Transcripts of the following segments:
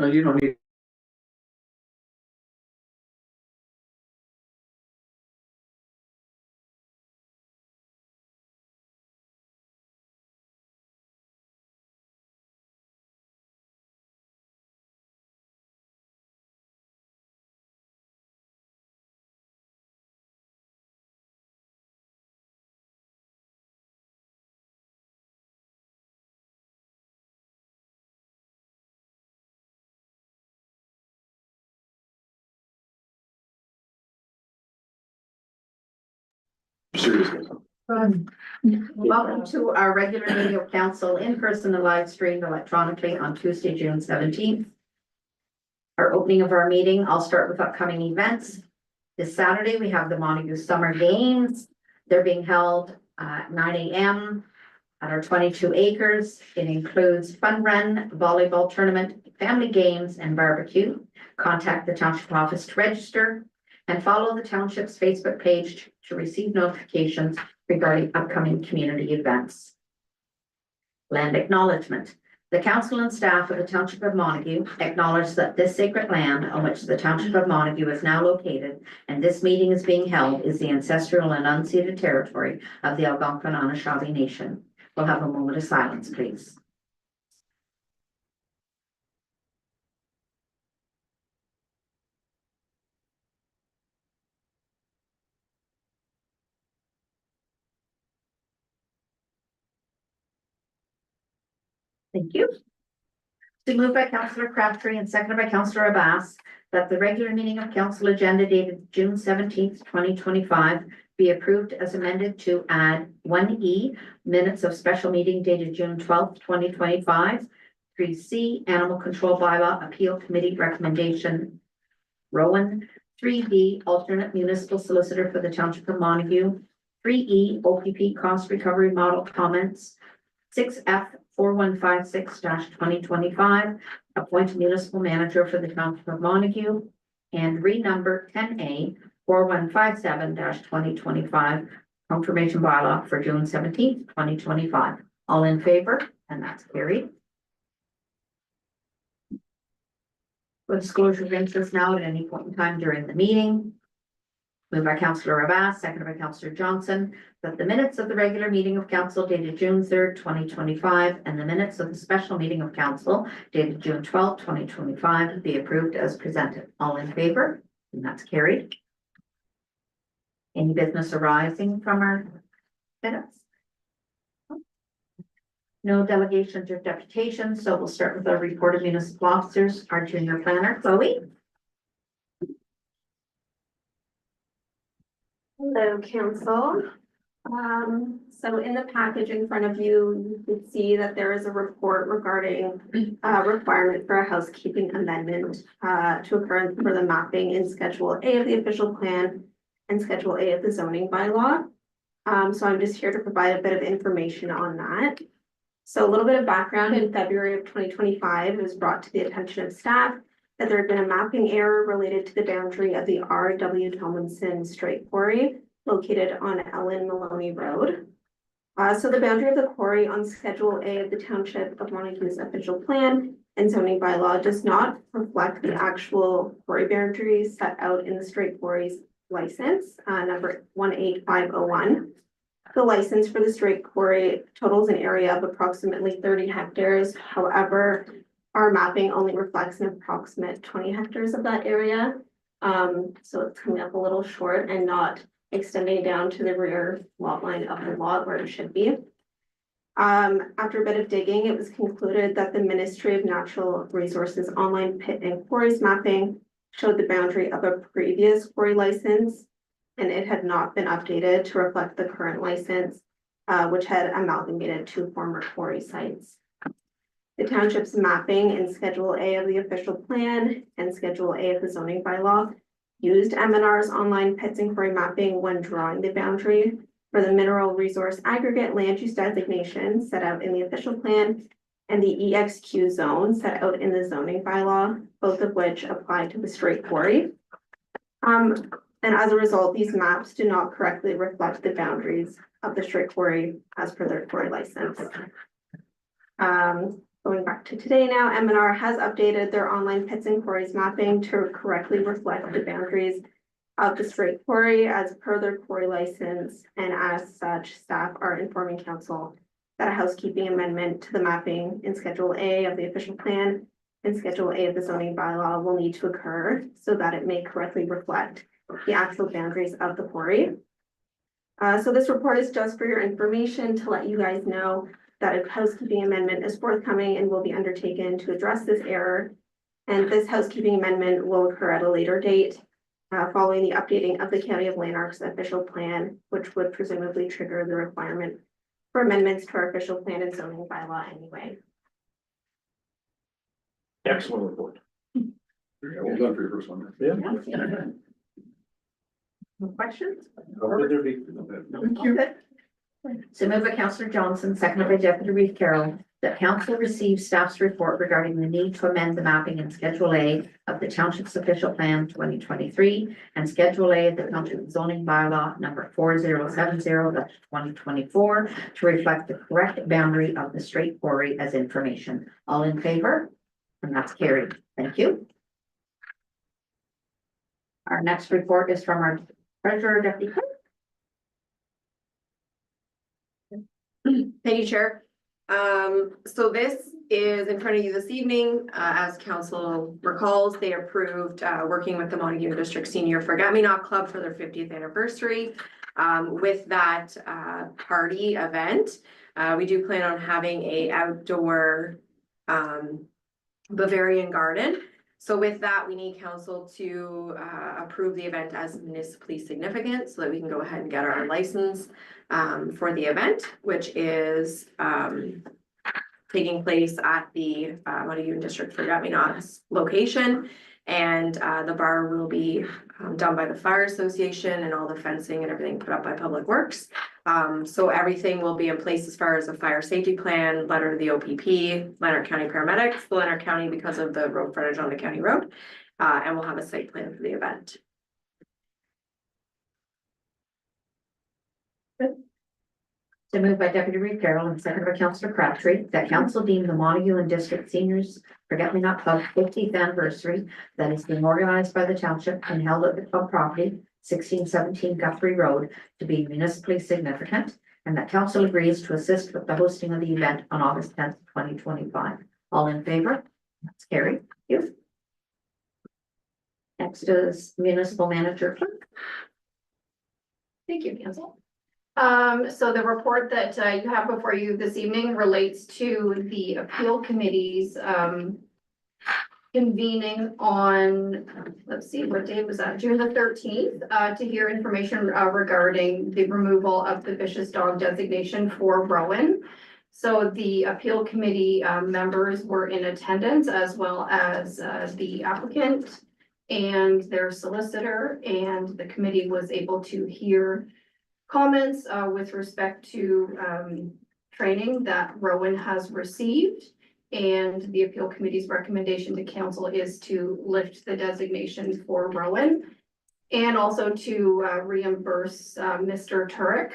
You don't need. Seriously. Welcome to our regular meeting of council in person and live streamed electronically on Tuesday, June 17th. Our opening of our meeting, I'll start with upcoming events. This Saturday, we have the Montague Summer Games. They're being held at 9 a.m. at our 22 acres. It includes fun run, volleyball tournament, family games, and barbecue. Contact the township office to register and follow the township's Facebook page to receive notifications regarding upcoming community events. Land acknowledgement. The council and staff of the Township of Montague acknowledge that this sacred land on which the Township of Montague is now located and this meeting is being held is the ancestral and unceded territory of the Algonquin Anishinaabe Nation. We'll have a moment of silence, please. Thank you. To move by Councillor Crabtree and seconded by Councillor Abbas that the regular meeting of council agenda dated June 17th, 2025 be approved as amended to add 1E minutes of special meeting dated June 12th, 2025, 3C animal control bylaw appeal committee recommendation Rowan, 3D alternate municipal solicitor for the Township of Montague, 3E OPP cost recovery model comments, 6F 4156-2025, appoint municipal manager for the Township of Montague, and renumber 10A 4157-2025, confirmation bylaw for June 17th, 2025. All in favor, and that's carried. For disclosure of interest now at any point in time during the meeting. Moved by Councillor Abbas, seconded by Councillor Johnson, that the minutes of the regular meeting of council dated June 3rd, 2025, and the minutes of the special meeting of council dated June 12th, 2025 be approved as presented. All in favor? And that's carried. Any business arising from our minutes? No delegations or deputations, so we'll start with our report of municipal officers, our junior planner, Chloe. Hello, council. So in the package in front of you, you can see that there is a report regarding requirement for a housekeeping amendment to occur for the mapping in Schedule A of the official plan and Schedule A of the zoning bylaw. So I'm just here to provide a bit of information on that. So a little bit of background: in February of 2025, it was brought to the attention of staff that there had been a mapping error related to the boundary of the R.W. Tomlinson Straight Quarry located on Ellen Maloney Road. So the boundary of the quarry on Schedule A of the Township of Montague's official plan and zoning bylaw does not reflect the actual quarry boundaries set out in the Straight Quarries license, number 18501. The license for the Straight Quarry totals an area of approximately 30 hectares. However, our mapping only reflects an approximate 20 hectares of that area. So it's coming up a little short and not extending down to the rear lot line of the lot where it should be. After a bit of digging, it was concluded that the Ministry of Natural Resources online pit and quarries mapping showed the boundary of a previous quarry license, and it had not been updated to reflect the current license, which had amalgamated two former quarry sites. The township's mapping in Schedule A of the official plan and Schedule A of the zoning bylaw used M&R's online pits and quarry mapping when drawing the boundary for the mineral resource aggregate land use designation set out in the official plan and the EXQ zone set out in the zoning bylaw, both of which apply to the Straight Quarry. And as a result, these maps do not correctly reflect the boundaries of the Straight Quarry as per their quarry license. Going back to today now, M&R has updated their online pits and quarries mapping to correctly reflect the boundaries of the straight quarry as per their quarry license, and as such, staff are informing council that a housekeeping amendment to the mapping in Schedule A of the official plan and Schedule A of the zoning bylaw will need to occur so that it may correctly reflect the actual boundaries of the quarry. So this report is just for your information to let you guys know that a housekeeping amendment is forthcoming and will be undertaken to address this error. And this housekeeping amendment will occur at a later date, following the updating of the County of Lanark's official plan, which would presumably trigger the requirement for amendments to our official plan and zoning bylaw anyway. Excellent report. Well done for your first one. Yeah. No questions? How would there be? Okay. So moved by Councillor Johnson, seconded by Deputy Reeve Carroll, that council receive staff's report regarding the need to amend the mapping in Schedule A of the Township's official plan 2023 and Schedule A of the Township zoning bylaw number 4070-2024 to reflect the correct boundary of the straight quarry as information. All in favor? And that's carried. Thank you. Our next report is from our treasurer, Deputy Clerk. Thank you, Chair. So this is in front of you this evening. As council recalls, they approved working with the Montague District Senior Forget-Me-Not Club for their 50th anniversary. With that party event, we do plan on having a outdoor Bavarian garden. So with that, we need council to approve the event as municipally significant so that we can go ahead and get our license for the event, which is taking place at the Montague District Forget-Me-Nots location. And the bar will be done by the Fire Association and all the fencing and everything put up by Public Works. So everything will be in place as far as a fire safety plan, letter to the OPP, Lanark County paramedics, the Lanark County because of the road frontage on the county road. And we'll have a site plan for the event. So moved by Deputy Reeve Carroll and seconded by Councillor Crabtree that council deem the Montague and District Seniors Forget-Me-Not Club 50th anniversary that is being organized by the township and held at the club property 1617 Guthrie Road to be municipally significant, and that council agrees to assist with the hosting of the event on August 10th, 2025. All in favor? That's carried. Thank you. Next is municipal manager clerk. Thank you, Council. So the report that you have before you this evening relates to the appeal committee's convening on, let's see, what day was that? June the 13th, to hear information regarding the removal of the vicious dog designation for Rowan. So the appeal committee members were in attendance, as well as the applicant and their solicitor, and the committee was able to hear comments with respect to training that Rowan has received. And the appeal committee's recommendation to council is to lift the designation for Rowan and also to reimburse Mr. Turek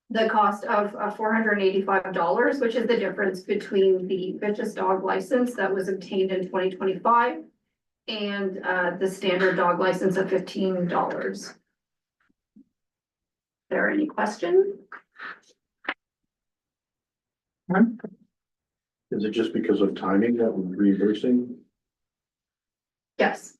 the cost of $485, which is the difference between the vicious dog license that was obtained in 2025 and the standard dog license of $15. There any question? Is it just because of timing that we're reversing? Yes.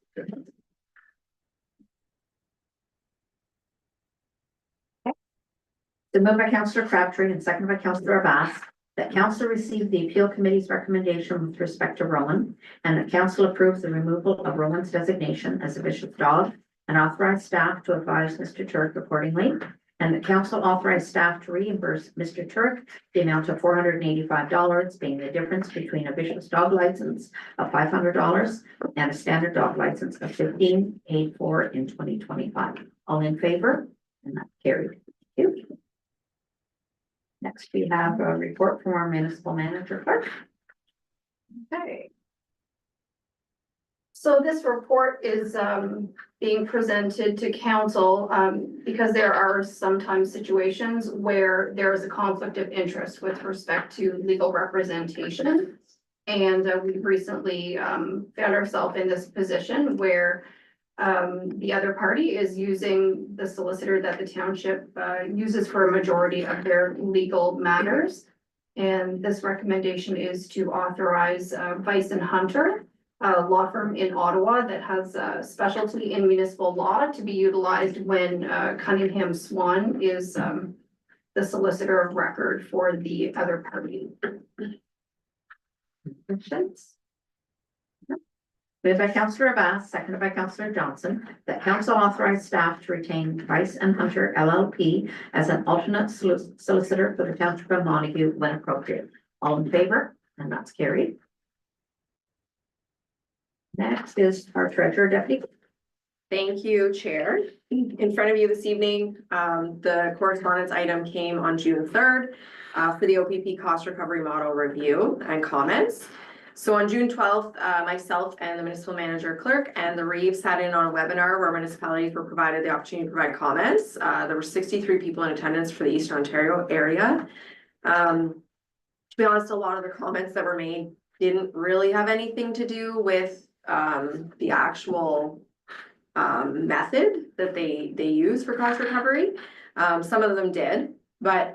So moved by Councillor Crabtree and seconded by Councillor Abbas that council receive the appeal committee's recommendation with respect to Rowan, and that council approves the removal of Rowan's designation as a vicious dog and authorize staff to advise Mr. Turk accordingly, and the council authorized staff to reimburse Mr. Turk the amount of $485, being the difference between a vicious dog license of $500 and a standard dog license of $15 paid for in 2025. All in favor? And that's carried. Thank you. Next, we have a report from our municipal manager clerk. Okay. So this report is being presented to council because there are sometimes situations where there is a conflict of interest with respect to legal representation. And we've recently found ourselves in this position where the other party is using the solicitor that the township uses for a majority of their legal matters. And this recommendation is to authorize Vice and Hunter, a law firm in Ottawa that has a specialty in municipal law, to be utilized when Cunningham Swan is the solicitor of record for the other party. Questions? Moved by Councillor Abbas, seconded by Councillor Johnson, that council authorize staff to retain Price and Hunter LLP as an alternate solicitor for the township of Montague when appropriate. All in favor? And that's carried. Next is our treasurer deputy. Thank you, Chair. In front of you this evening, the correspondence item came on June 3rd for the OPP cost recovery model review and comments. So on June 12th, myself and the municipal manager clerk and the Reeves sat in on a webinar where municipalities were provided the opportunity to provide comments. There were 63 people in attendance for the Eastern Ontario area. To be honest, a lot of the comments that were made didn't really have anything to do with the actual method that they use for cost recovery. Some of them did, but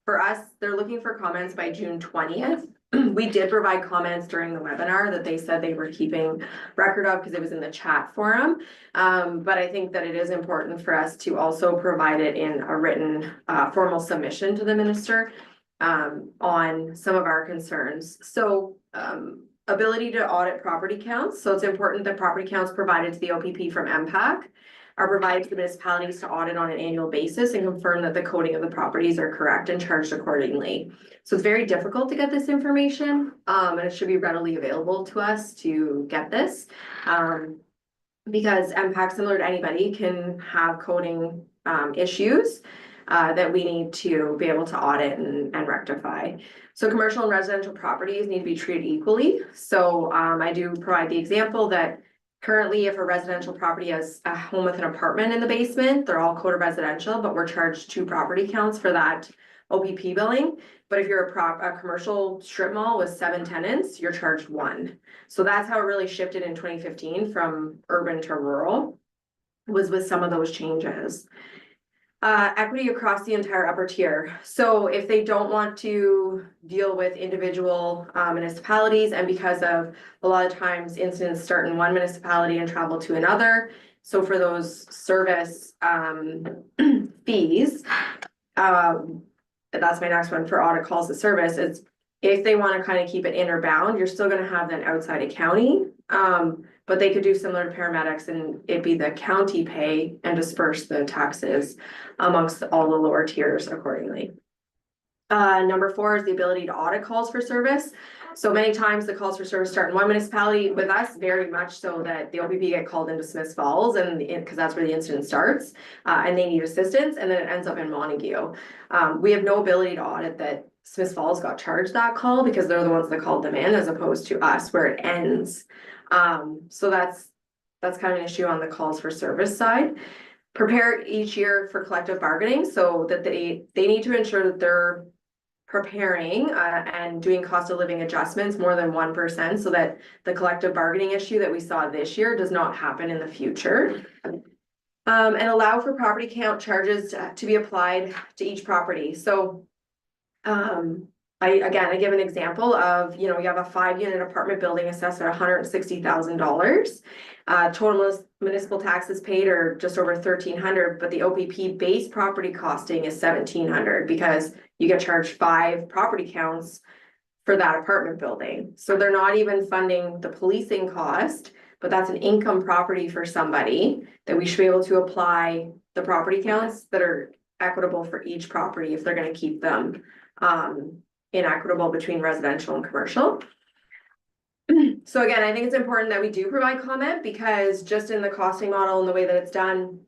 for us, they're looking for comments by June 20th. We did provide comments during the webinar that they said they were keeping record of because it was in the chat forum. But I think that it is important for us to also provide it in a written formal submission to the minister on some of our concerns. So ability to audit property counts. So it's important that property counts provided to the OPP from MPAC are provided to the municipalities to audit on an annual basis and confirm that the coding of the properties are correct and charged accordingly. So it's very difficult to get this information, and it should be readily available to us to get this. Because MPAC, similar to anybody, can have coding issues that we need to be able to audit and rectify. So commercial and residential properties need to be treated equally. So I do provide the example that currently, if a residential property has a home with an apartment in the basement, they're all coded residential, but we're charged 2 property counts for that OPP billing. But if you're a commercial strip mall with 7 tenants, you're charged 1. So that's how it really shifted in 2015 from urban to rural, was with some of those changes. Equity across the entire upper tier. So if they don't want to deal with individual municipalities, and because of a lot of times incidents start in one municipality and travel to another. So for those service fees, that's my next one for audit calls to service. It's if they want to kind of keep it inner bound, you're still going to have them outside of county. But they could do similar to paramedics and it'd be the county pay and disperse the taxes amongst all the lower tiers accordingly. Number 4 is the ability to audit calls for service. So many times the calls for service start in one municipality. With us, very much so that the OPP get called into Smiths Falls, and because that's where the incident starts, and they need assistance, and then it ends up in Montague. We have no ability to audit that Smiths Falls got charged that call because they're the ones that called them in, as opposed to us where it ends. So that's kind of an issue on the calls for service side. Prepare each year for collective bargaining so that they need to ensure that they're preparing and doing cost of living adjustments more than 1% so that the collective bargaining issue that we saw this year does not happen in the future. And allow for property count charges to be applied to each property. So I give an example of, you know, you have a 5-unit apartment building assessed at $160,000. Total municipal taxes paid are just over $1,300, but the OPP base property costing is $1,700 because you get charged 5 property counts for that apartment building. So they're not even funding the policing cost, but that's an income property for somebody that we should be able to apply the property counts that are equitable for each property if they're going to keep them inequitable between residential and commercial. So again, I think it's important that we do provide comment because just in the costing model and the way that it's done,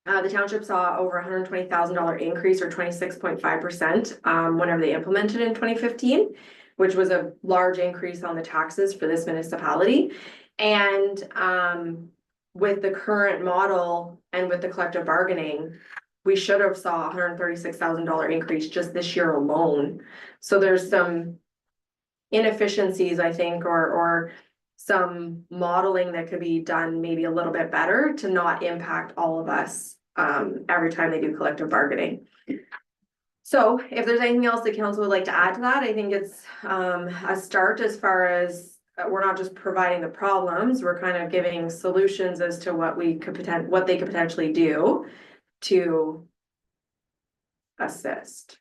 the township saw over $120,000 increase or 26.5% whenever they implemented in 2015, which was a large increase on the taxes for this municipality. And with the current model and with the collective bargaining, we should have saw $136,000 increase just this year alone. So there's some inefficiencies, I think, or some modeling that could be done maybe a little bit better to not impact all of us every time they do collective bargaining. So if there's anything else the council would like to add to that, I think it's a start as far as we're not just providing the problems, we're kind of giving solutions as to what they could potentially do to assist.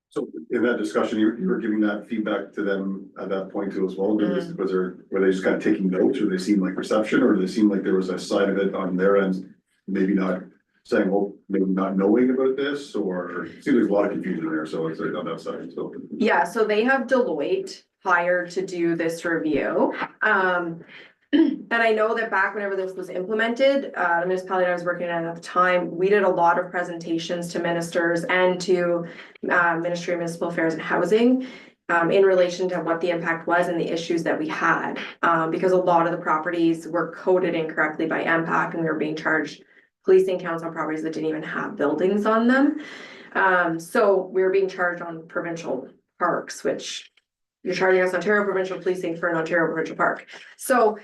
So in that discussion, you were giving that feedback to them at that point too as well. Were they just kind of taking notes, or they seemed like reception, or did they seem like there was a side of it on their end, maybe not saying, well, maybe not knowing about this, or it seems like a lot of confusion there, so it's like on that side, so. Yeah, so they have Deloitte hired to do this review. And I know that back whenever this was implemented, the municipality I was working at the time, we did a lot of presentations to ministers and to Ministry of Municipal Affairs and Housing in relation to what the impact was and the issues that we had. Because a lot of the properties were coded incorrectly by MPAC, and we were being charged policing counts on properties that didn't even have buildings on them. So we were being charged on provincial parks, which you're charging us Ontario provincial policing for an Ontario provincial park. So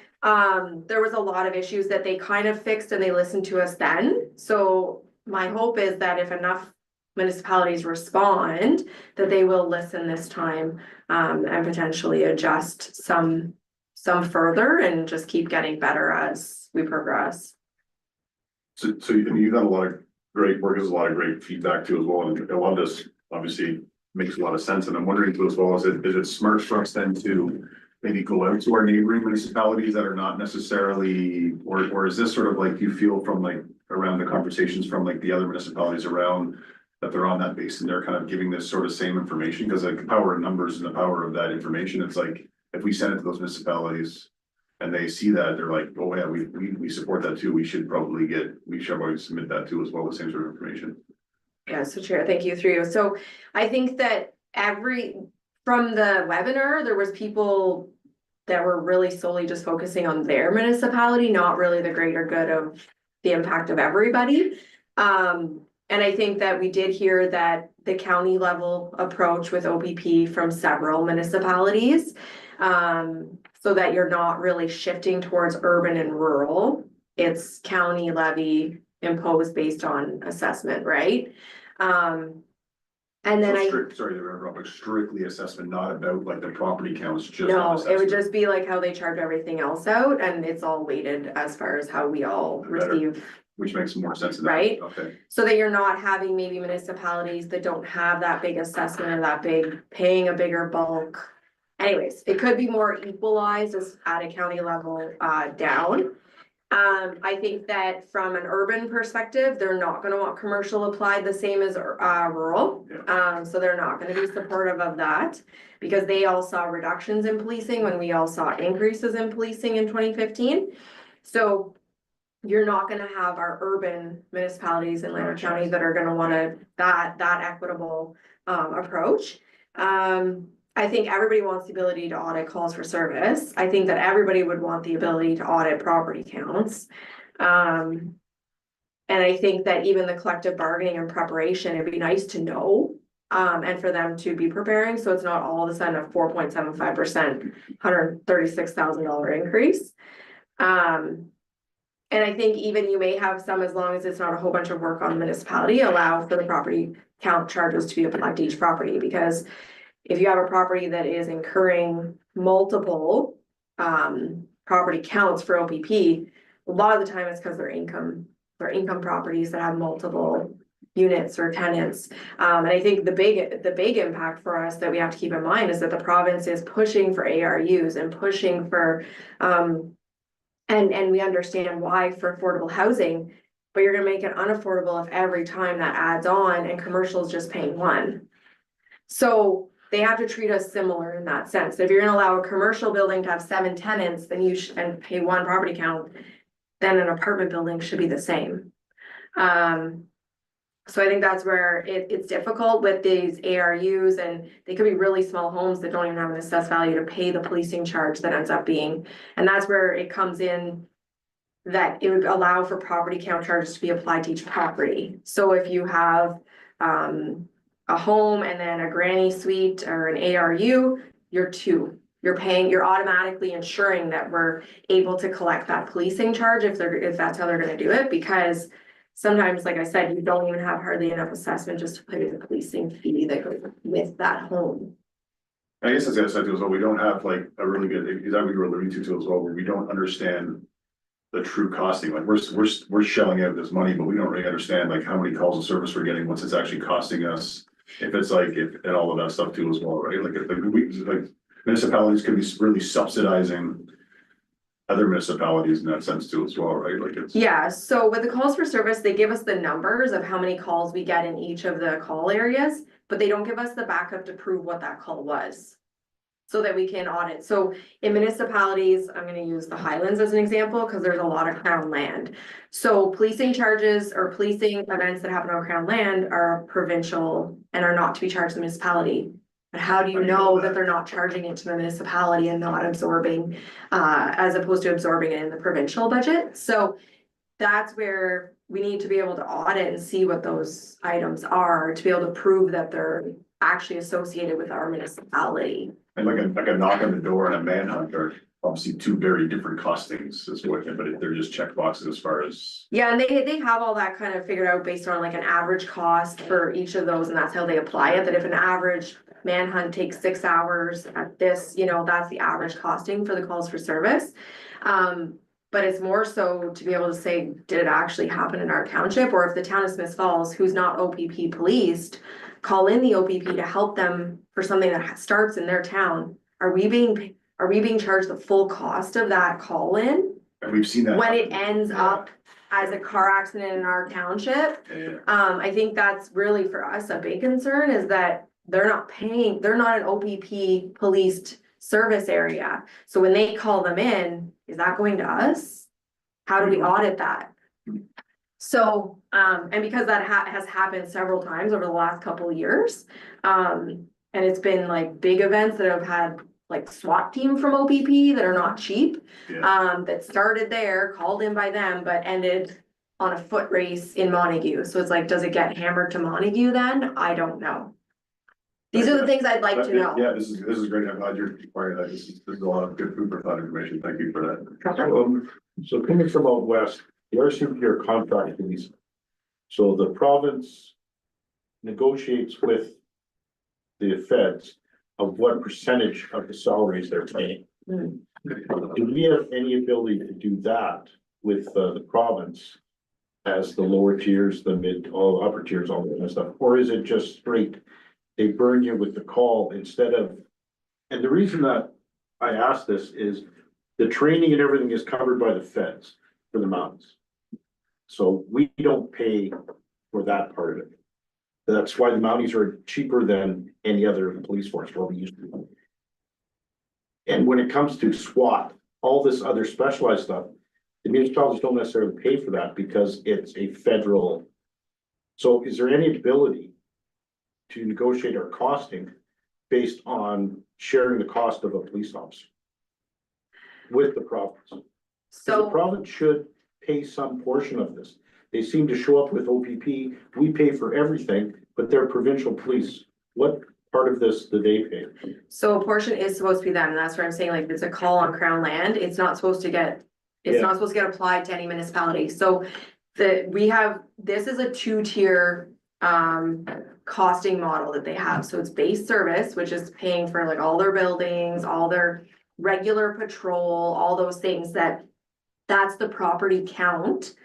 there was a lot of issues that they kind of fixed, and they listened to us then. So my hope is that if enough municipalities respond, that they will listen this time and potentially adjust some further and just keep getting better as we progress. So you've done a lot of great work, there's a lot of great feedback too as well, and a lot of this obviously makes a lot of sense, and I'm wondering too as well, is it smart for us then to maybe go out to our neighboring municipalities that are not necessarily, or is this sort of like you feel from like around the conversations from like the other municipalities around that they're on that base and they're kind of giving this sort of same information? Because like the power of numbers and the power of that information, it's like if we send it to those municipalities and they see that, they're like, oh yeah, we support that too, we should probably submit that too as well, the same sort of information. Yeah, so Chair, thank you through you. So I think that from the webinar, there was people that were really solely just focusing on their municipality, not really the greater good of the impact of everybody. And I think that we did hear that the county level approach with OPP from several municipalities, so that you're not really shifting towards urban and rural. It's county levy imposed based on assessment, right? And then Sorry to interrupt, but strictly assessment, not about like the property counts, just. No, it would just be like how they charge everything else out, and it's all weighted as far as how we all receive. Which makes more sense. Right? Okay. So that you're not having maybe municipalities that don't have that big assessment and that big, paying a bigger bulk. Anyways, it could be more equalized as at a county level down. I think that from an urban perspective, they're not gonna want commercial applied the same as rural. So they're not gonna be supportive of that because they all saw reductions in policing when we all saw increases in policing in 2015. So you're not gonna have our urban municipalities in Lanark County that are gonna want that equitable approach. I think everybody wants the ability to audit calls for service. I think that everybody would want the ability to audit property counts. And I think that even the collective bargaining and preparation, it'd be nice to know, and for them to be preparing, so it's not all of a sudden a 4.75%, $136,000 increase. And I think even you may have some, as long as it's not a whole bunch of work on the municipality, allow for the property count charges to be applied to each property, because if you have a property that is incurring multiple property counts for OPP, a lot of the time it's because they're income properties that have multiple units or tenants. And I think the big impact for us that we have to keep in mind is that the province is pushing for ARUs and pushing for and we understand why for affordable housing, but you're gonna make it unaffordable if every time that adds on and commercial is just paying one. So they have to treat us similar in that sense. If you're gonna allow a commercial building to have 7 tenants, then you should and pay 1 property count, then an apartment building should be the same. So I think that's where it's difficult with these ARUs, and they could be really small homes that don't even have an assessed value to pay the policing charge that ends up being. And that's where it comes in that it would allow for property count charges to be applied to each property. So if you have a home and then a granny suite or an ARU, you're two. You're automatically ensuring that we're able to collect that policing charge if that's how they're gonna do it, because sometimes, like I said, you don't even have hardly enough assessment just to put in the policing fee that goes with that home. I guess that's the other side too, as well, we don't have like a really good, exactly what you're alluding to too as well, where we don't understand the true costing, like we're shelling out this money, but we don't really understand like how many calls of service we're getting, what's it's actually costing us. If it's like, and all of that stuff too as well, right? Like, like municipalities could be really subsidizing other municipalities in that sense too as well, right? Like it's. Yeah, so with the calls for service, they give us the numbers of how many calls we get in each of the call areas, but they don't give us the backup to prove what that call was. So that we can audit. So in municipalities, I'm gonna use the Highlands as an example, because there's a lot of crown land. So policing charges or policing events that happen on crown land are provincial and are not to be charged to the municipality. But how do you know that they're not charging it to the municipality and not absorbing, as opposed to absorbing it in the provincial budget? So that's where we need to be able to audit and see what those items are, to be able to prove that they're actually associated with our municipality. And like a knock on the door and a manhunt are obviously two very different costings, is what, but they're just check boxes as far as. Yeah, and they have all that kind of figured out based on like an average cost for each of those, and that's how they apply it, that if an average manhunt takes 6 hours at this, that's the average costing for the calls for service. But it's more so to be able to say, did it actually happen in our township? Or if the town of Smith Falls, who's not OPP policed, call in the OPP to help them for something that starts in their town, are we being charged the full cost of that call in? And we've seen that. When it ends up as a car accident in our township? Yeah. I think that's really for us a big concern, is that they're not an OPP policed service area. So when they call them in, is that going to us? How do we audit that? So, and because that has happened several times over the last couple of years, and it's been like big events that have had like SWAT team from OPP that are not cheap, that started there, called in by them, but ended on a foot race in Montague. So it's like, does it get hammered to Montague then? I don't know. These are the things I'd like to know. Yeah, this is great. I'm glad you're inquiring that. This is a lot of good food for thought information. Thank you for that. So coming from out west, the RCMP are contracting these. So the province negotiates with the feds of what percentage of the salaries they're paying. Mm. Do we have any ability to do that with the province as the lower tiers, the mid, all upper tiers, all that kind of stuff? Or is it just straight, they burn you with the call instead of, and the reason that I ask this is the training and everything is covered by the feds for the mountains. So we don't pay for that part of it. That's why the Mounties are cheaper than any other police force, what we used to. And when it comes to SWAT, all this other specialized stuff, the municipalities don't necessarily pay for that because it's a federal. So is there any ability to negotiate our costing based on sharing the cost of a police officer with the province? So the So, province should pay some portion of this. They seem to show up with OPP, we pay for everything, but they're provincial police. What part of this do they pay? so a portion is supposed to be them, and that's where I'm saying, like, it's a call on crown land, it's not supposed to get, applied to any municipality, so this is a 2-tier costing model that they have, so it's base service, which is paying for like all their buildings, all their regular patrol, all those things that's the property count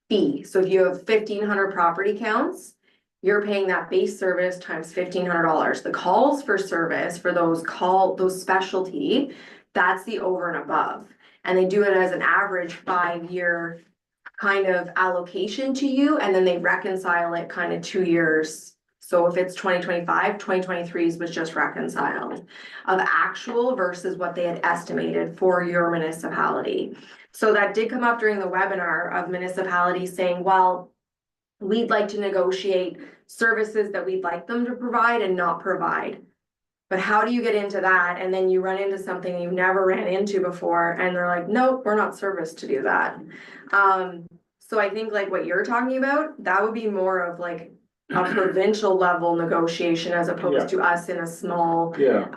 fee. So if you have 1,500 property counts, you're paying that base service times $1,500. The calls for service for those specialty, that's the over and above. And they do it as an average 5-year kind of allocation to you, and then they reconcile it kind of 2 years. So if it's 2025, 2023's was just reconciled of actual versus what they had estimated for your municipality. So that did come up during the webinar of municipalities saying, well, we'd like to negotiate services that we'd like them to provide and not provide. But how do you get into that? And then you run into something you've never ran into before and they're like, nope, we're not serviced to do that. So I think like what you're talking about, that would be more of like a provincial level negotiation as opposed to us in a small. Yeah,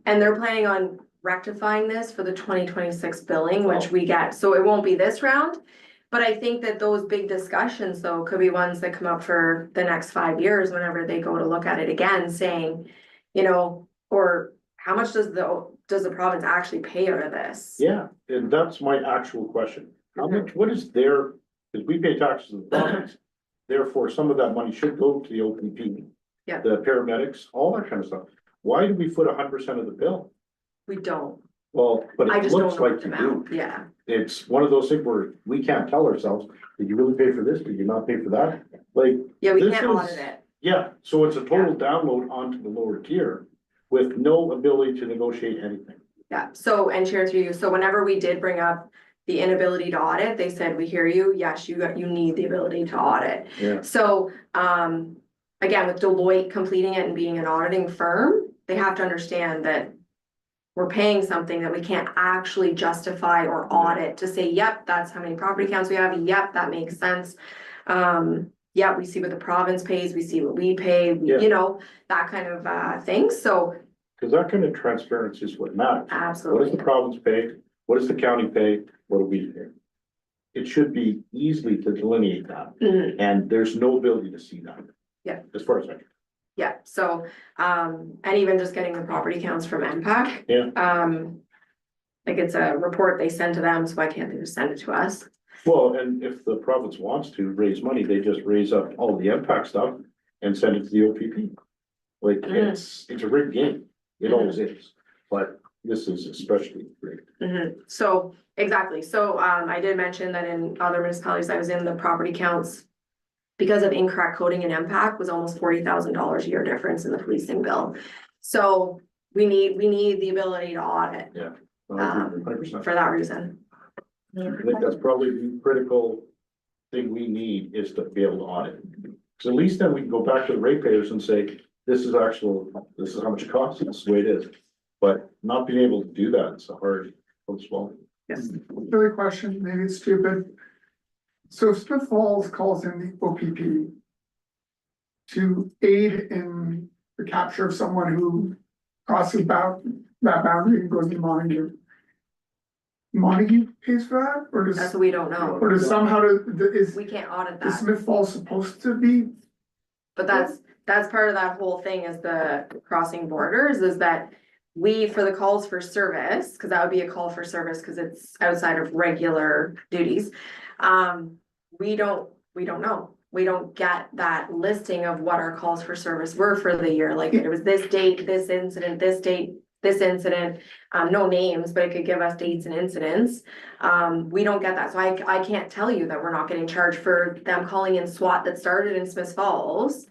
And they're planning on rectifying this for the 2026 billing, which we get, so it won't be this round. But I think that those big discussions though could be ones that come up for the next 5 years whenever they go to look at it again, saying, you know, or how much does the province actually pay out of this? yeah, and that's my actual question. How much, what is their, because we pay taxes to the province, therefore some of that money should go to the OPP. Yeah. The paramedics, all that kind of stuff. Why do we foot 100% of the bill? We don't, Well, but I it just don't looks know like the you do. amount, yeah. It's one of those things where we can't tell ourselves, did you really pay for this? Did you not pay for that? Like, Yeah, we This can't is- audit it. yeah, so it's a total download onto the lower tier with no ability to negotiate anything. Yeah, so, and share through you, so whenever we did bring up the inability to audit, they said, we hear you, yes, you need the ability to audit. Yeah. So, again, with Deloitte completing it and being an auditing firm, they have to understand that we're paying something that we can't actually justify or audit to say, yep, that's how many property counts we have, yep, that makes sense. Yeah, we see what the province pays, we see what we pay, Yeah. you know, that kind of thing, so Cause that kind of transparency is what matters. What does absolutely. the province pay? What does the county pay? What do we pay? It should be easily to delineate that, Mhm. and there's no ability to see that. Yeah. As far as I can. Yeah, so, and even just getting the property counts from MPAC. Yeah. Like it's a report they send to them, so why can't they just send it to us? Well, and if the province wants to raise money, they just raise up all the impact stuff and send it to the OPP. Like, Mhm. it's a rigged game. It always is, but this is especially rigged. So, exactly, so, I did mention that in other municipalities, I was in the property counts. Because of incorrect coding in MPAC was almost $40,000 a year difference in the policing bill. So we need the ability to audit 100%. for that reason. I think that's probably the critical thing we need is to be able to audit. Cause at least then we can go back to the ratepayers and say, this is how much it costs, this is the way it is. But not being able to do that, it's a hard, swallow. Yes. Silly question, maybe it's stupid. So if Smith Falls calls in the OPP to aid in the capture of someone who crosses that boundary and goes to Montague. Montague pays for that, or That's does, what we don't know. or does somehow, is We can't audit is that, Smith Falls supposed to be? but that's part of that whole thing is the crossing borders is that. We, for the calls for service, cause that would be a call for service, cause it's outside of regular duties. We don't know. We don't get that listing of what our calls for service were for the year, like it was this date, this incident, this date, this incident. No names, but it could give us dates and incidents. We don't get that, so I can't tell you that we're not getting charged for them calling in SWAT that started in Smith Falls.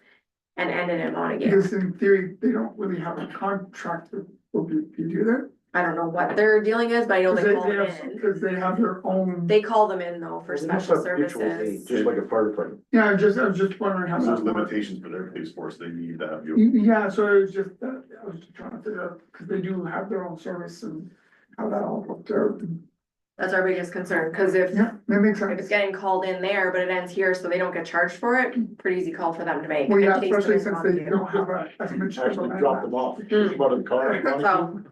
And ended in Montague. Because in theory, they don't really have a contract with OPP, do they? I don't know what their dealing is, but I know they call them in. Because they have their own. They call them in though for They must special have mutual aid, services. Just like a fire department. Yeah, I was just wondering how There's that works. limitations for their police force, they need to have you. Yeah, so it was just, I was just trying to figure out, because they do have their own service and how that all worked out. That's our biggest concern, cause if Yeah, that makes it's sense. getting called in there, but it ends here, so they don't get charged for it, pretty easy call for them to make. Well, yeah, in case especially they're in since they Montague. don't have a, as I mentioned. Actually drop them off, just out of the car. So,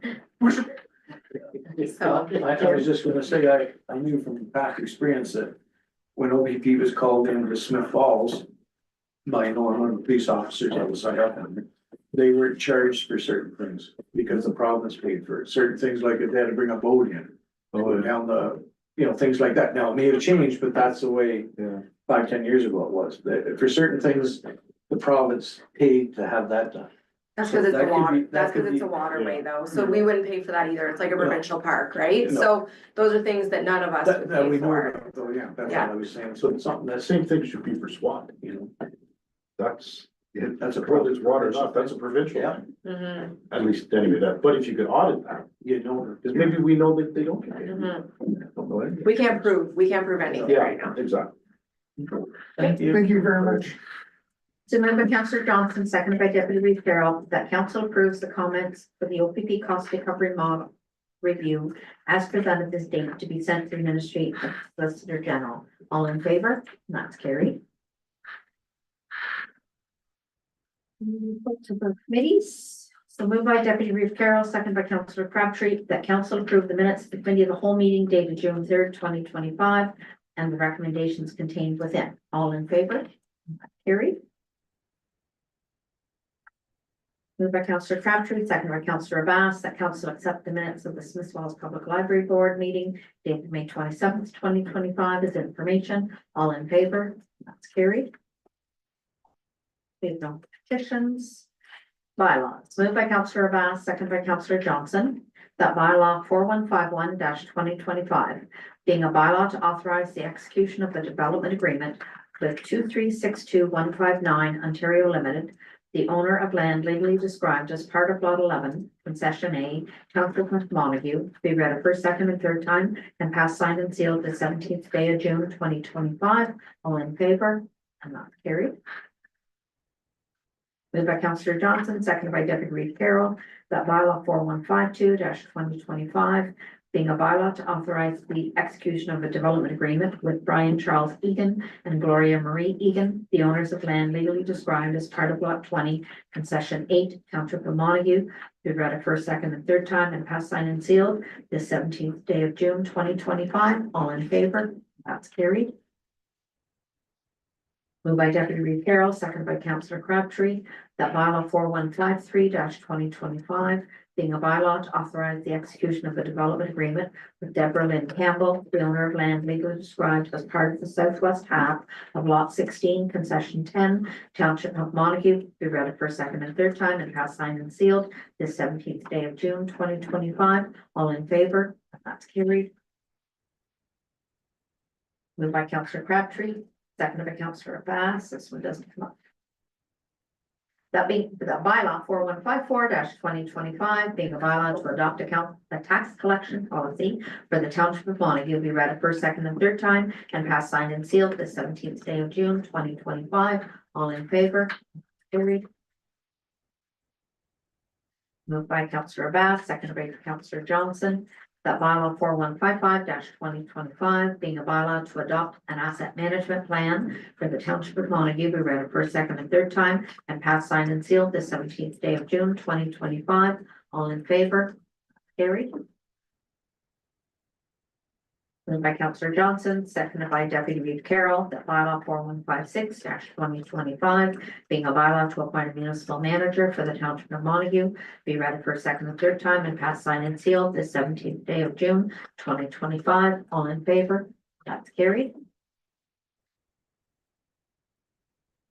So- I was just gonna say, I knew from past experience that when OPP was called into Smith Falls by one of the police officers that was up and they were charged for certain things because the province paid for it. Certain things like if they had to bring a boat in, go down the, things like that. Now, it may have changed, but that's the way Yeah. 5-10 years ago it was. That for certain things, the province paid to have that done. that's So cause it's that a could water, be- that that's cause could it's a be- waterway though, so we wouldn't pay for that either, it's like a No. provincial park, right? No. So those are things that none of us would That we pay know for. about, though, yeah, that's Yeah. what I was saying. So it's something The that's, same thing should be for SWAT, that's that's a whether it's water or not, that's a provincial Yeah. thing, Mhm, at least anyway, that, but if you could audit that, you know. because maybe we know that they don't get paid. mhm. Don't know anything. We can't prove anything right now. Yeah, exactly. Thank you. Thank you very much. So moved by Councillor Johnson, seconded by Deputy Reeve Farrell, that council approves the comments for the OPP cost recovery model review as presented this date to be sent to the Ministry of Solicitor General. All in favor? That's carried. To the committees, so moved by Deputy Reeve Carroll, second by Councillor Crabtree, that council approve the minutes of the committee of the whole meeting dated June 3rd, 2025, and the recommendations contained within. All in favor? Carried. Moved by Councillor Crabtree, second by Councillor Abbas, that council accept the minutes of the Smith Falls Public Library Board meeting dated May 27th, 2025 as information. All in favor? That's carried. We have no petitions. Bylaws, moved by Councillor Abbas, second by Councillor Johnson, that bylaw 4151-2025, being a bylaw to authorize the execution of the development agreement with 2362159 Ontario Limited, the owner of land legally described as part of Lot 11, Concession A, Township of Montague, be read a first, second, and third time, and passed, signed, and sealed the 17th day of June 2025. All in favor? And that's carried. Moved by Councillor Johnson, seconded by Deputy Reeve Carroll, that bylaw 4152-2025, being a bylaw to authorize the execution of a development agreement with Brian Charles Egan and Gloria Marie Egan, the owners of land legally described as part of Lot 20, Concession 8, Township of Montague, be read a first, second, and third time, and passed, signed, and sealed the 17th day of June 2025. All in favor? That's carried. Moved by Deputy Reeve Carroll, seconded by Councillor Crabtree, that bylaw 4153-2025, being a bylaw to authorize the execution of a development agreement with Deborah Lynn Campbell, the owner of land legally described as part of the southwest half of Lot 16, Concession 10, Township of Montague, be read a first, second, and third time, and passed, signed, and sealed this 17th day of June 2025. All in favor? That's carried. Moved by Councillor Crabtree, seconded by Councillor Abbas. This one doesn't come up. That being the bylaw 4154-2025, being a bylaw to adopt a tax collection policy for the Township of Montague, be read a first, second, and third time, and passed, signed, and sealed the 17th day of June 2025. All in favor? Carried. Moved by Councillor Abbas, seconded by Councillor Johnson, that bylaw 4155-2025, being a bylaw to adopt an asset management plan for the Township of Montague, be read a first, second, and third time, and passed, signed, and sealed the 17th day of June 2025. All in favor? Carried. Moved by Councillor Johnson, seconded by Deputy Reeve Carroll, that bylaw 4156-2025, being a bylaw to appoint a municipal manager for the Township of Montague, be read a first, second, and third time, and passed, signed, and sealed the 17th day of June 2025. All in favor? That's carried.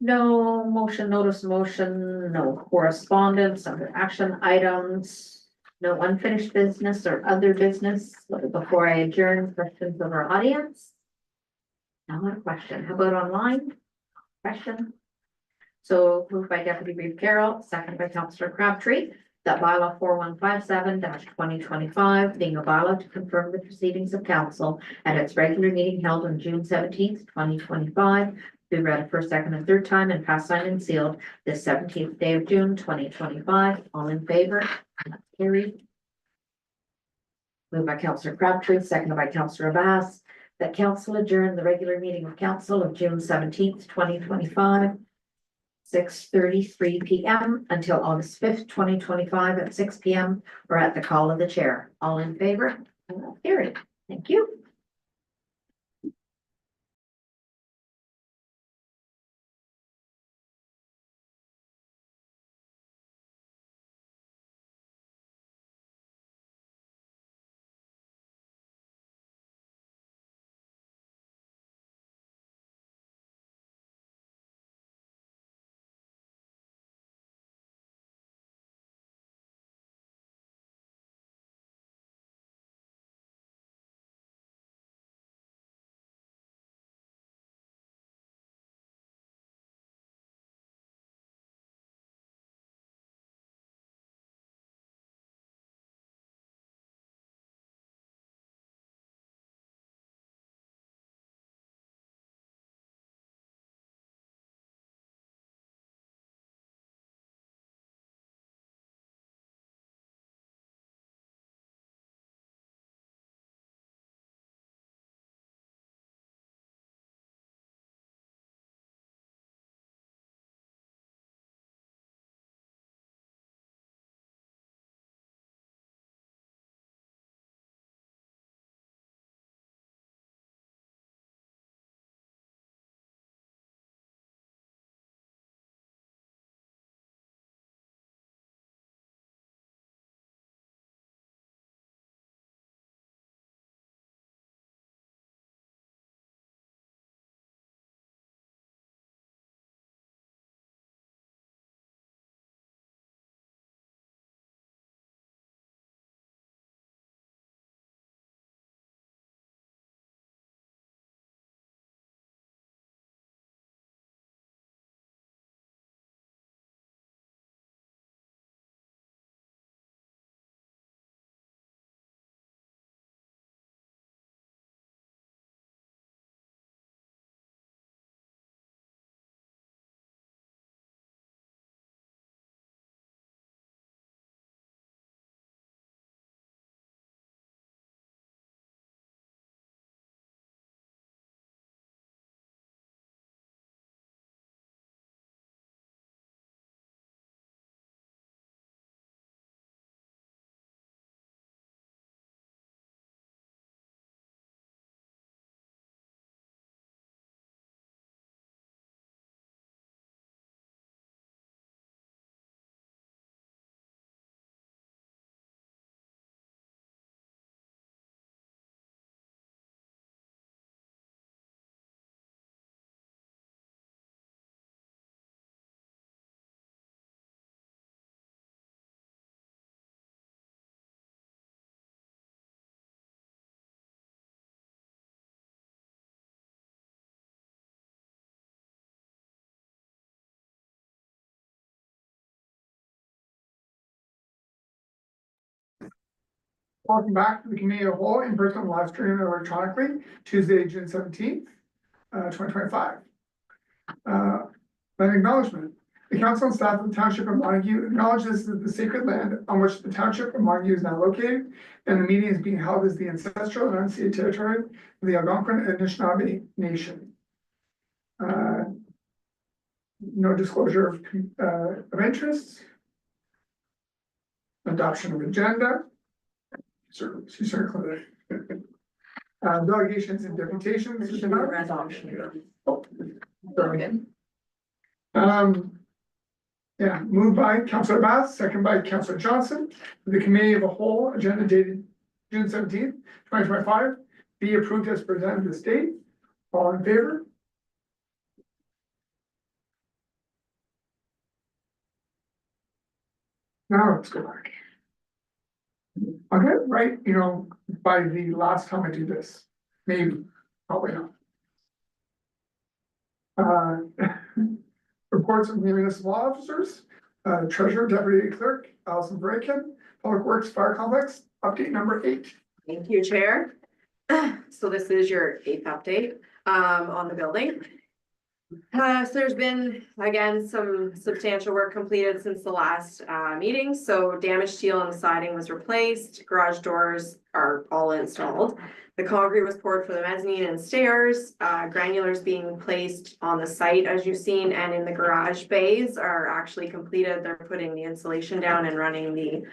No motion, notice motion, no correspondence, under action items. No unfinished business or other business. Before I adjourn, questions of our audience? Now a question. How about online? Question. So moved by Deputy Reeve Carroll, second by Councillor Crabtree, that bylaw 4157-2025, being a bylaw to confirm the proceedings of council at its regular meeting held on June 17th, 2025, be read a first, second, and third time, and passed, signed, and sealed this 17th day of June 2025. All in favor? That's carried. Moved by Councillor Crabtree, seconded by Councillor Abbas, that council adjourn the regular meeting of council of June 17th, 2025, 6:33 p.m. until August 5th, 2025 at 6 p.m. or at the call of the chair. All in favor? Carried. Thank you. Welcome back to the committee of the whole, in person, live stream, and electronically, Tuesday, June 17th, 2025. Land acknowledgement. The council and staff of the township of Montague acknowledges that the sacred land on which the township of Montague is now located, and the meeting is being held as the ancestral and unceded territory of the Algonquin and Anishinaabe Nation. No disclosure of interests. Adoption of agenda. She certainly. Delegations and deputations. Yeah, moved by Councilor Bass, second by Councilor Johnson, the committee of a whole, agenda dated June 17th, 2025, be approved as presented this date. All in favor? Now let's go back. I'll get right, by the last time I do this, maybe, probably not. Reports from the municipal officers, treasurer, deputy clerk, Allison Bracken, Public Works Fire Complex, update number 8. Thank you, Chair. So this is your 8th update on the building. So there's been, again, some substantial work completed since the last meeting. So damaged steel on the siding was replaced, garage doors are all installed. The concrete was poured for the mezzanine and stairs, granulars being placed on the site as you've seen, and in the garage bays are actually completed. They're putting the insulation down and running the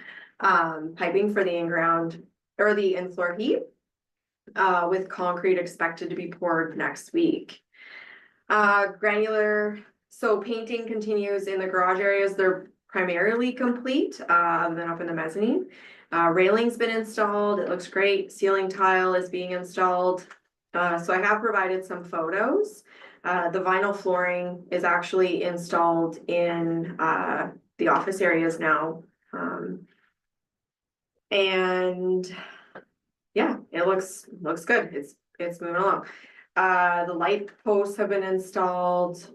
piping for the in-ground or the in-floor heat, with concrete expected to be poured next week. Granular, so painting continues in the garage areas. They're primarily complete, other than up in the mezzanine. Railing's been installed. It looks great. Ceiling tile is being installed. So I have provided some photos. The vinyl flooring is actually installed in the office areas now. And yeah, it looks good. It's moving along. The light posts have been installed,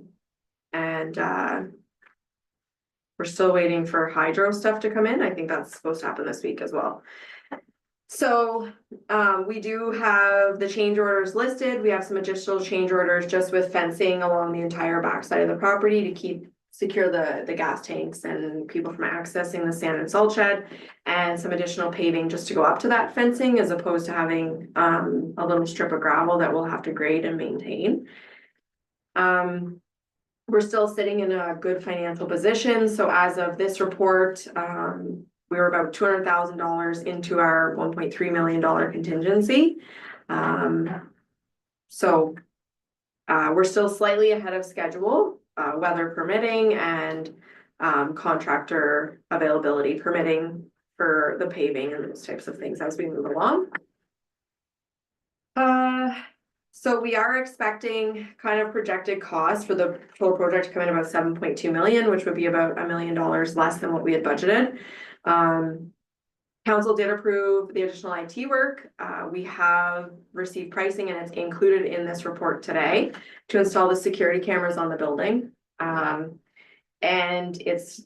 and we're still waiting for hydro stuff to come in. I think that's supposed to happen this week as well. So we do have the change orders listed. We have some additional change orders just with fencing along the entire backside of the property to secure the gas tanks and people from accessing the sand and salt shed, and some additional paving just to go up to that fencing, as opposed to having a little strip of gravel that we'll have to grade and maintain. We're still sitting in a good financial position. So as of this report, we were about $200,000 into our $1.3 million contingency. So we're still slightly ahead of schedule, weather permitting and contractor availability permitting for the paving and those types of things as we move along. So we are expecting kind of projected costs for the total project to come in about 7.2 million, which would be about $1 million less than what we had budgeted. Council did approve the additional IT work. We have received pricing, and it's included in this report today, to install the security cameras on the building. And it's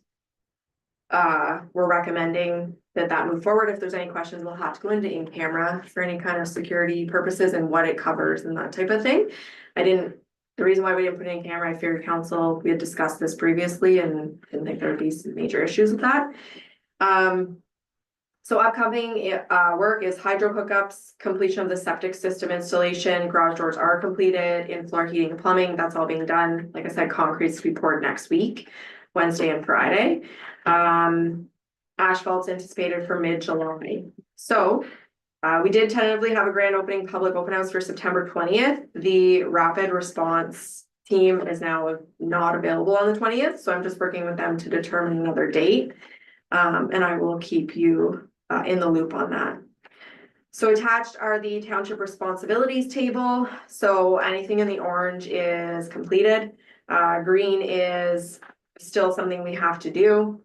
we're recommending that move forward. If there's any questions, we'll have to go into in-camera for any kind of security purposes and what it covers and that type of thing. The reason why we didn't put it in camera, I figured council, we had discussed this previously and didn't think there would be some major issues with that. So upcoming work is hydro hookups, completion of the septic system installation, garage doors are completed, in-floor heating and plumbing, that's all being done. Like I said, concrete's to be poured next week, Wednesday and Friday. Asphalt's anticipated for mid-July. So we did tentatively have a grand opening, public open house for September 20th. The rapid response team is now not available on the 20th, so I'm just working with them to determine another date. And I will keep you in the loop on that. So attached are the township responsibilities table. So anything in the orange is completed. Green is still something we have to do.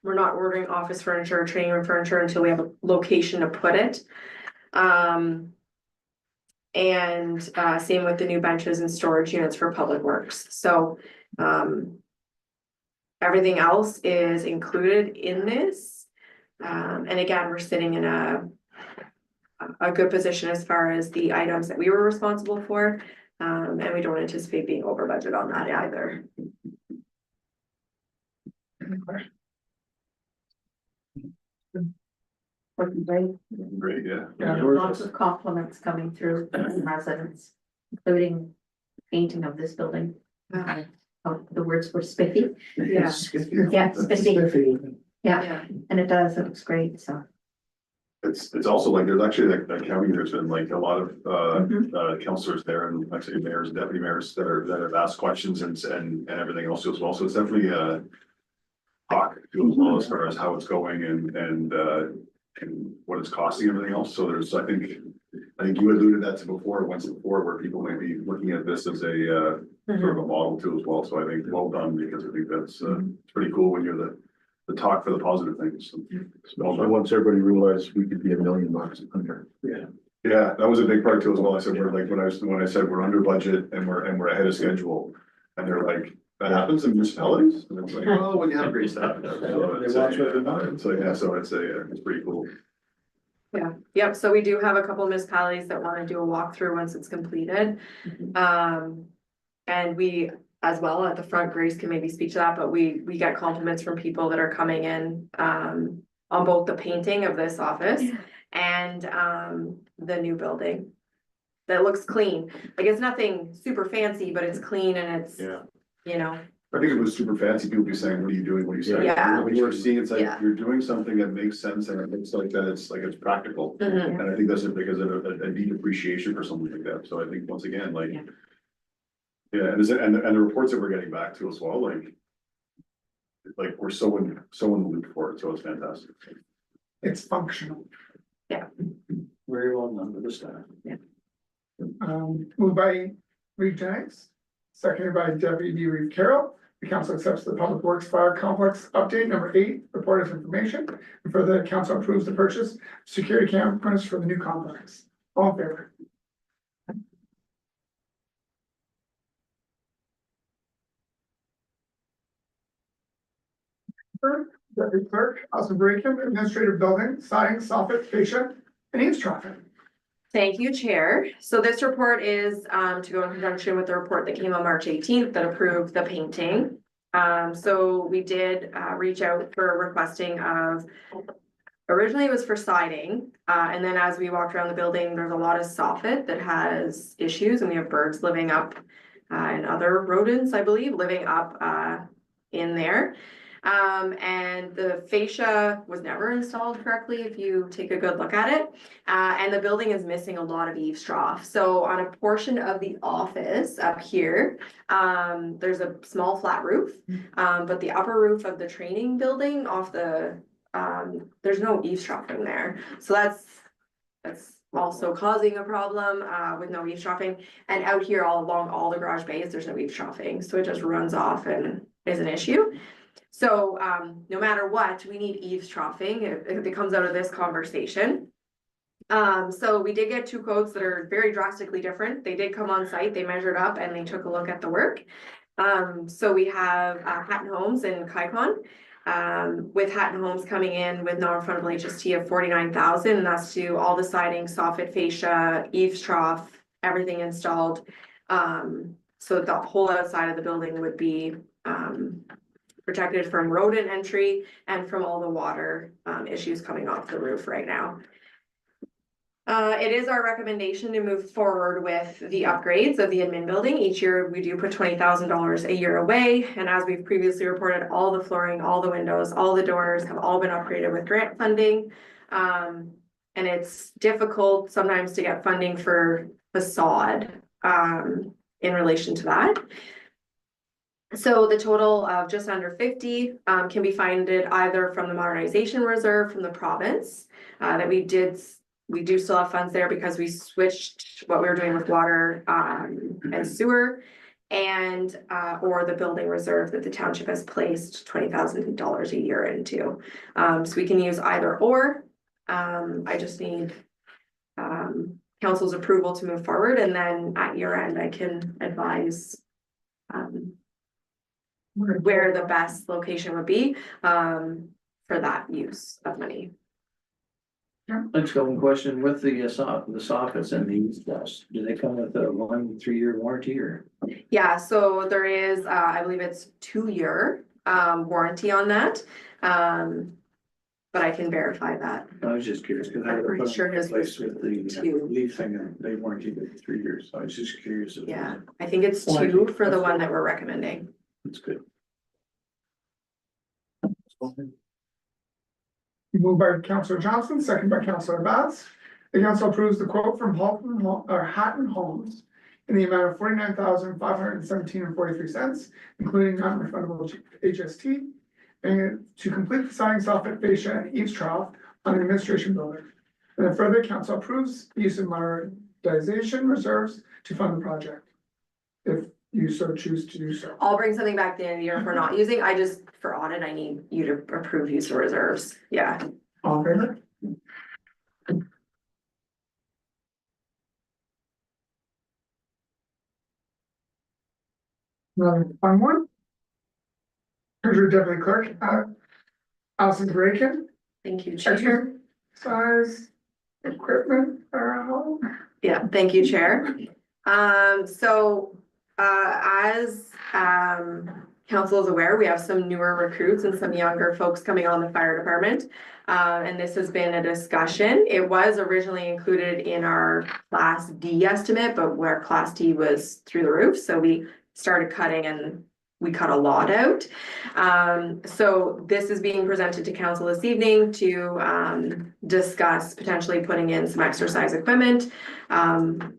We're not ordering office furniture or training room furniture until we have a location to put it. And same with the new benches and storage units for public works. So everything else is included in this. And again, we're sitting in a a good position as far as the items that we were responsible for. And we don't anticipate being over budget on that either. Working great. Great, yeah. Yeah. Lots of compliments coming through from residents, including painting of this building. Oh, the words were spiffy. Yeah. Yeah, spiffy. Yeah, Yeah. and it does, it looks great, so. It's also like, there's actually like county, there's been like a lot of Mhm. counselors there and actually mayors, deputy mayors that have asked questions and everything else as well. So it's definitely talk to as well as far as how it's going and what it's costing and everything else. So there's, I think you alluded that to before, once before, where people may be looking at this as a sort of a model too as well. So I think well done, because I think that's it's pretty cool when you're the talk for the positive things. So, well done. Once everybody realized we could be $1 million under. Yeah, that was a big part too as well. I said, we're like, when I said we're under budget and we're ahead of schedule. And they're like, that happens in municipalities? And it's like, oh, when you have great staff. So it's pretty cool. Yeah, yep, so we do have a couple municipalities that wanna do a walkthrough once it's completed. And we, as well, at the front, Grace can maybe speak to that, but we get compliments from people that are coming in, on both the painting of this office and, the new building. That looks clean, like it's nothing super fancy, but it's clean and it's, Yeah. you know, I think if it was super fancy, people would be saying, what are you doing? What are you saying? Yeah. When you're seeing, it's like, Yeah. you're doing something that makes sense and it looks like that it's practical. mhm, And I think that's it because of a deep appreciation for something like that. So I think once again, like. Yeah. Yeah, and the reports that we're getting back to as well, like. Like, we're so in the loop for it, so it's fantastic. It's functional. Very well done with the staff. Moved by Reed Jennings, seconded by Deputy Reed Carroll. The council accepts the Public Works Fire Complex update number 8, report of information. And further, the council approves the purchase of security cameras for the new complex. All in favor? Deputy Clerk, Austin Bracken, Administrative Building, Siding, Soffit, Fascia, and eavesdropping. Thank you, Chair. So this report is to go in conjunction with the report that came on March 18th that approved the painting. So we did reach out for requesting of, originally it was for siding. And then as we walked around the building, there's a lot of soffit that has issues, and we have birds living up and other rodents, I believe, living up in there. And the fascia was never installed correctly, if you take a good look at it. And the building is missing a lot of eaves trough. So on a portion of the office up here, there's a small flat roof. But the upper roof of the training building off the, there's no eavesdropping there. So that's also causing a problem, with no eavesdropping. And out here all along all the garage bays, there's no eavesdropping. So it just runs off and is an issue. So, no matter what, we need eavesdropping if it comes out of this conversation. So we did get 2 quotes that are very drastically different. They did come on site, they measured up and they took a look at the work. So we have Hatton Homes and Kycon. With Hatton Homes coming in with non-refundable HST of 49,000, and that's to all the siding, soffit, fascia, eaves trough, everything installed. So the whole outside of the building would be protected from rodent entry and from all the water issues coming off the roof right now. It is our recommendation to move forward with the upgrades of the admin building. Each year, we do put $20,000 a year away. And as we've previously reported, all the flooring, all the windows, all the doors have all been upgraded with grant funding. And it's difficult sometimes to get funding for facade in relation to that. So the total of just under 50 can be funded either from the modernization reserve from the province that we do still have funds there because we switched what we were doing with water and sewer, and or the building reserve that the township has placed $20,000 a year into. So we can use either or. I just need council's approval to move forward, and then at year end I can advise where the best location would be for that use of money. Let's go one question with the soffits and these guys, do they come with a 1-3 year warranty or? Yeah, so there is, I believe it's 2-year warranty on that. But I can verify that. I was just curious, cause I I'm had pretty a sure his place was with the 2. leaf thing and they warranted it for 3 years, so I was just curious. if- Yeah, I think it's Well, I 2 think for the that's one good. that we're recommending. That's good. Moved by Councillor Johnson, second by Councillor Bass. The council approves the quote from Hatton Homes in the amount of 49,517.43, including non-refundable HST, and to complete the siding soffit fascia and eaves trough on the administration building. And then further, council approves use of modernization reserves to fund the project, if you so choose to do so. I'll bring something back at the end of the year if we're not using, I just, for audit, I need you to approve use of reserves, yeah. All in favor? Another fun one. Treasurer Deputy Clerk, Allison Bracken, Thank you, Chair. exercise equipment, Yeah, thank you, Chair. As council is aware, we have some newer recruits and some younger folks coming on the fire department. And this has been a discussion. It was originally included in our Class D estimate, but where Class D was through the roof, so we started cutting and we cut a lot out. So this is being presented to council this evening to discuss potentially putting in some exercise equipment.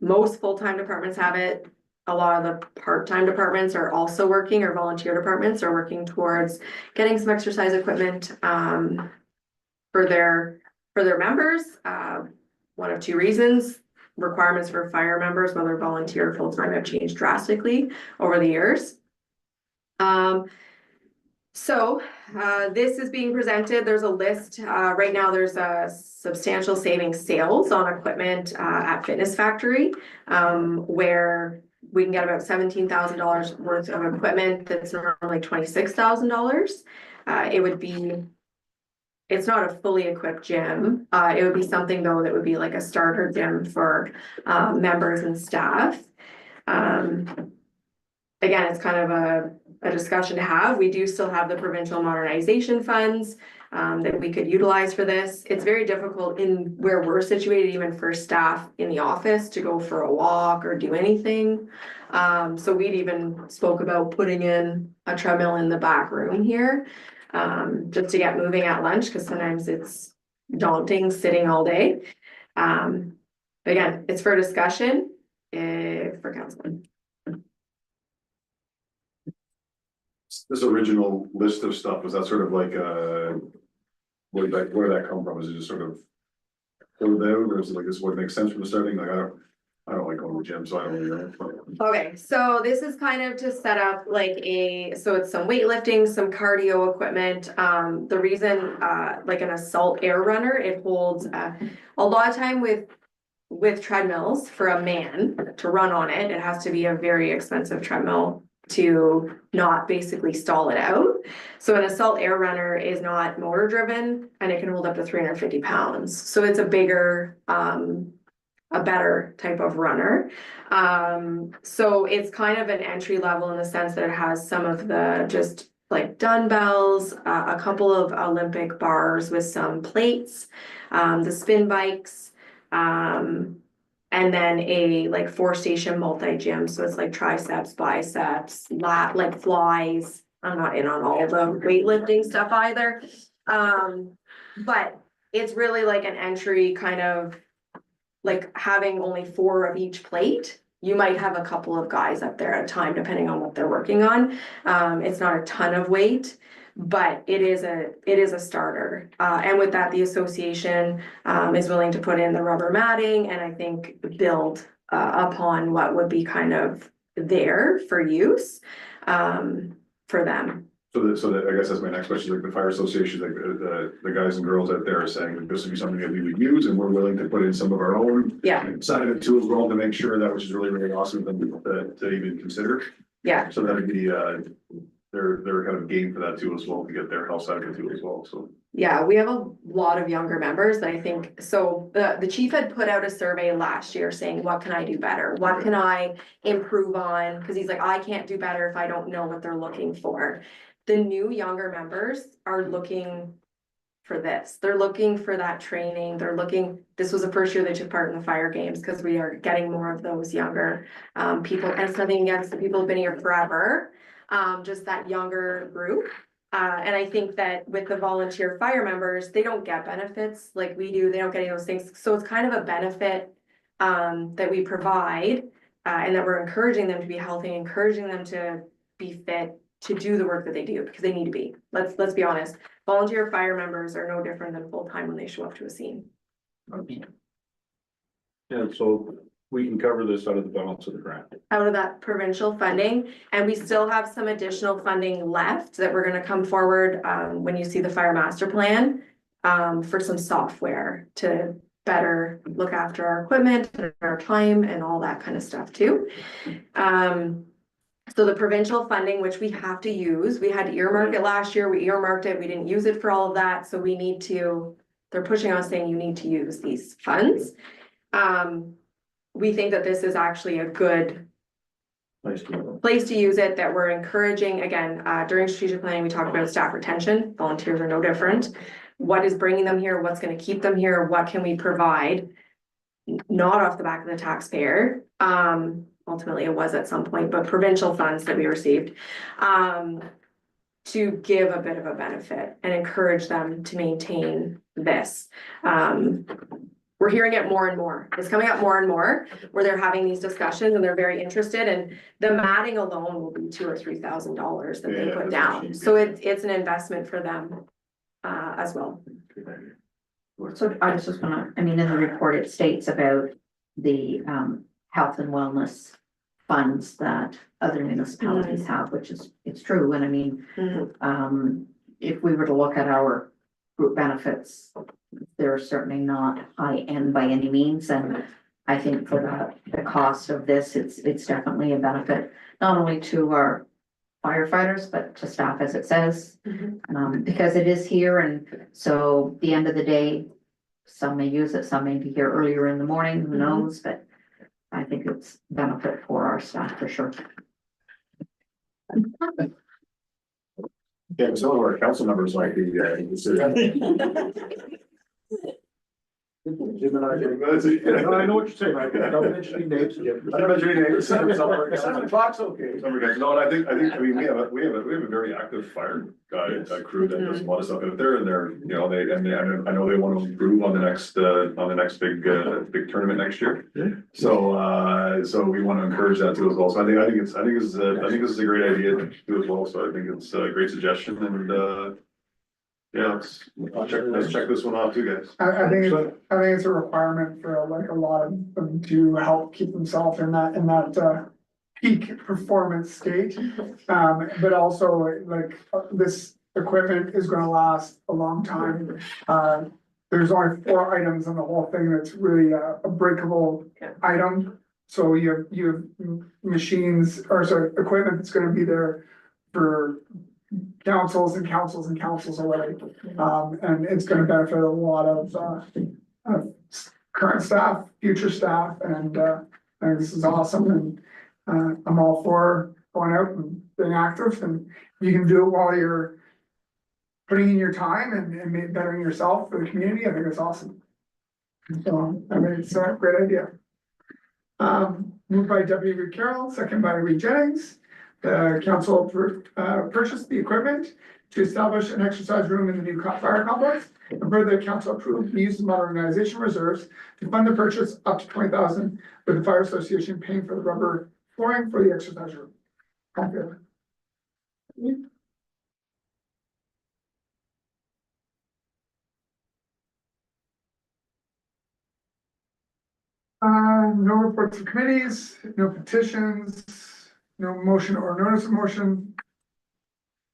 Most full-time departments have it. A lot of the part-time departments are also working, or volunteer departments are working towards getting some exercise equipment for their members. One of 2 reasons. Requirements for fire members, whether volunteer or full-time, have changed drastically over the years. This is being presented. There's a list. Right now, there's a substantial savings sales on equipment at Fitness Factory, where we can get about $17,000 worth of equipment that's normally $26,000. It would be, it's not a fully equipped gym. It would be something though that would be like a starter gym for members and staff. Again, it's kind of a discussion to have. We do still have the provincial modernization funds that we could utilize for this. It's very difficult in where we're situated, even for staff in the office, to go for a walk or do anything. So we'd even spoke about putting in a treadmill in the back room here, just to get moving at lunch, because sometimes it's daunting sitting all day. Again, it's for discussion, for council. This original list of stuff, was that sort of like, where did that come from? Is it just sort of filled out, or is it like this would make sense from the starting? Like, I don't like going to the gym, so I don't really know. Okay, so this is kind of to set up like so it's some weightlifting, some cardio equipment. The reason, like an assault air runner, it holds a lot of time with treadmills for a man to run on it. It has to be a very expensive treadmill to not basically stall it out. So an assault air runner is not motor driven, and it can hold up to 350 pounds. So it's a bigger, a better type of runner. So it's kind of an entry level in the sense that it has some of the just like dumbbells, a couple of Olympic bars with some plates, the spin bikes, and then a like 4-station multi-gym. So it's like triceps, biceps, like flies. I'm not in on all the weightlifting stuff either. But it's really like an entry kind of like having only 4 of each plate. You might have a couple of guys up there at a time, depending on what they're working on. It's not a ton of weight, but it is a starter. And with that, the association is willing to put in the rubber matting, and I think build upon what would be kind of there for use for them. So that, I guess that's my next question, like the fire association, like the guys and girls out there are saying that this would be something that we would use, and we're willing to put in some of our own. Yeah. Side of it too as well, to make sure that, which is really, really awesome to even consider. Yeah. So that'd be, they're kind of game for that too as well, to get their health side of it too as well, so. Yeah, we have a lot of younger members that I think, so the chief had put out a survey last year saying, what can I do better? What can I improve on? Cause he's like, I can't do better if I don't know what they're looking for. The new younger members are looking for this. They're looking for that training. They're looking, this was the first year they took part in the fire games because we are getting more of those younger people. And it's nothing against the people who've been here forever, just that younger group. And I think that with the volunteer fire members, they don't get benefits like we do. They don't get any of those things. So it's kind of a benefit that we provide and that we're encouraging them to be healthy, encouraging them to be fit, to do the work that they do because they need to be. Let's be honest. Volunteer fire members are no different than full-time when they show up to a scene. And so we can cover this out of the balance of the grant. Out of that provincial funding, and we still have some additional funding left that we're gonna come forward when you see the fire master plan for some software to better look after our equipment and our time and all that kind of stuff too. So the provincial funding, which we have to use, we had to earmark it last year, we earmarked it, we didn't use it for all of that, so we need to, they're pushing us saying you need to use these funds. We think that this is actually a good place to use it, that we're encouraging, again, during strategic planning, we talked about staff retention, volunteers are no different. What is bringing them here, what's gonna keep them here, what can we provide? Not off the back of the taxpayer, ultimately it was at some point, but provincial funds that we received. To give a bit of a benefit and encourage them to maintain this. We're hearing it more and more. It's coming up more and more where they're having these discussions and they're very interested, and the matting alone will be $2,000 or $3,000 that they Yeah, put that's down. what she So it's an investment for them as well. So I was just gonna, I mean, in the report, it states about the health and wellness funds that other municipalities have, which is, it's true, and I mean, if we were to look at our group benefits, they're certainly not high end by any means, and I think for the cost of this, it's definitely a benefit, not only to our firefighters, but to staff, as it says, because it is here, and so at the end of the day, some may use it, some may be here earlier in the morning, who knows, but I think it's benefit for our staff for sure. Yeah, some of our council members might be, Jim and I did. I know what you're saying, I don't mention any names. I don't mention any names. Some of our council- 7 o'clock's okay. Some of our guys, no, and I mean, we have a very active fire guy, a crew that does a lot of stuff out there, and they're, you know, I know they want to improve on the next big tournament next year. Yeah. So we want to encourage that too as well, so I think this is a great idea to do as well, so I think it's a great suggestion, and yeah, let's check this one off too, guys. I think it's a requirement for like a lot of them to help keep themselves in that peak performance state. But also like this equipment is gonna last a long time. There's only 4 items in the whole thing that's really a breakable item. So you have machines, or sorry, equipment that's gonna be there for councils and councils and councils away. And it's gonna benefit a lot of current staff, future staff, and I think this is awesome, and I'm all for going out and being active, and you can do it while you're putting in your time and bettering yourself for the community. I think it's awesome. So, I mean, it's a great idea. Moved by W. Carroll, second by Reed Jennings. The council purchased the equipment to establish an exercise room in the new fire complex. And further, the council approved the use of modernization reserves to fund the purchase up to $20,000, with the fire association paying for the rubber flooring for the exercise room. Okay. No reports of committees, no petitions, no motion or notice of motion.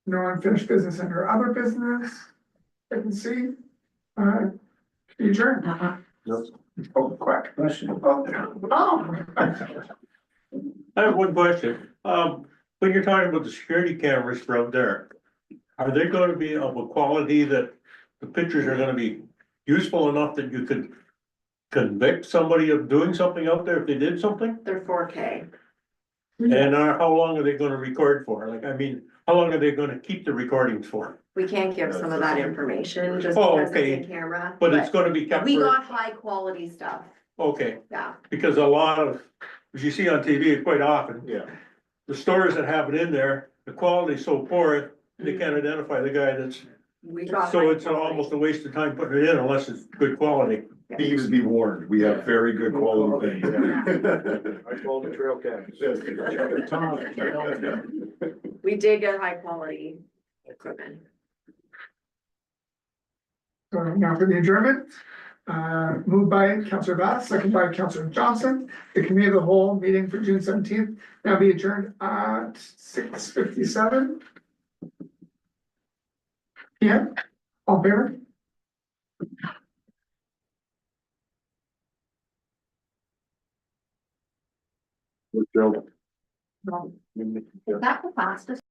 No unfinished business under other business. I can see. Adjourn. Oh, quick. Question. Oh. I have one question. When you're talking about the security cameras from there, are they gonna be of a quality that the pictures are gonna be useful enough that you could convict somebody of doing something out there if they did something? They're 4K. And how long are they gonna record for? Like, I mean, how long are they gonna keep the recordings for? We can't give some of that information just Oh, because it's okay. in camera. But it's gonna be kept We for, got high quality stuff, okay, yeah. because a lot of, as you see on TV quite often, Yeah. the stores that have it in there, the quality's so poor, they can't identify the guy that's, We got. so high it's quality. almost a waste of time putting it in unless it's good quality. Thieves be warned, we have very good quality. I call the trail cams. We did get high quality equipment. So now for the adjournment, moved by Councillor Bass, second by Councillor Johnson, the committee of the whole meeting for June 17th, now be adjourned at 6:57. Yeah, all in favor? Joe. Is that the fastest?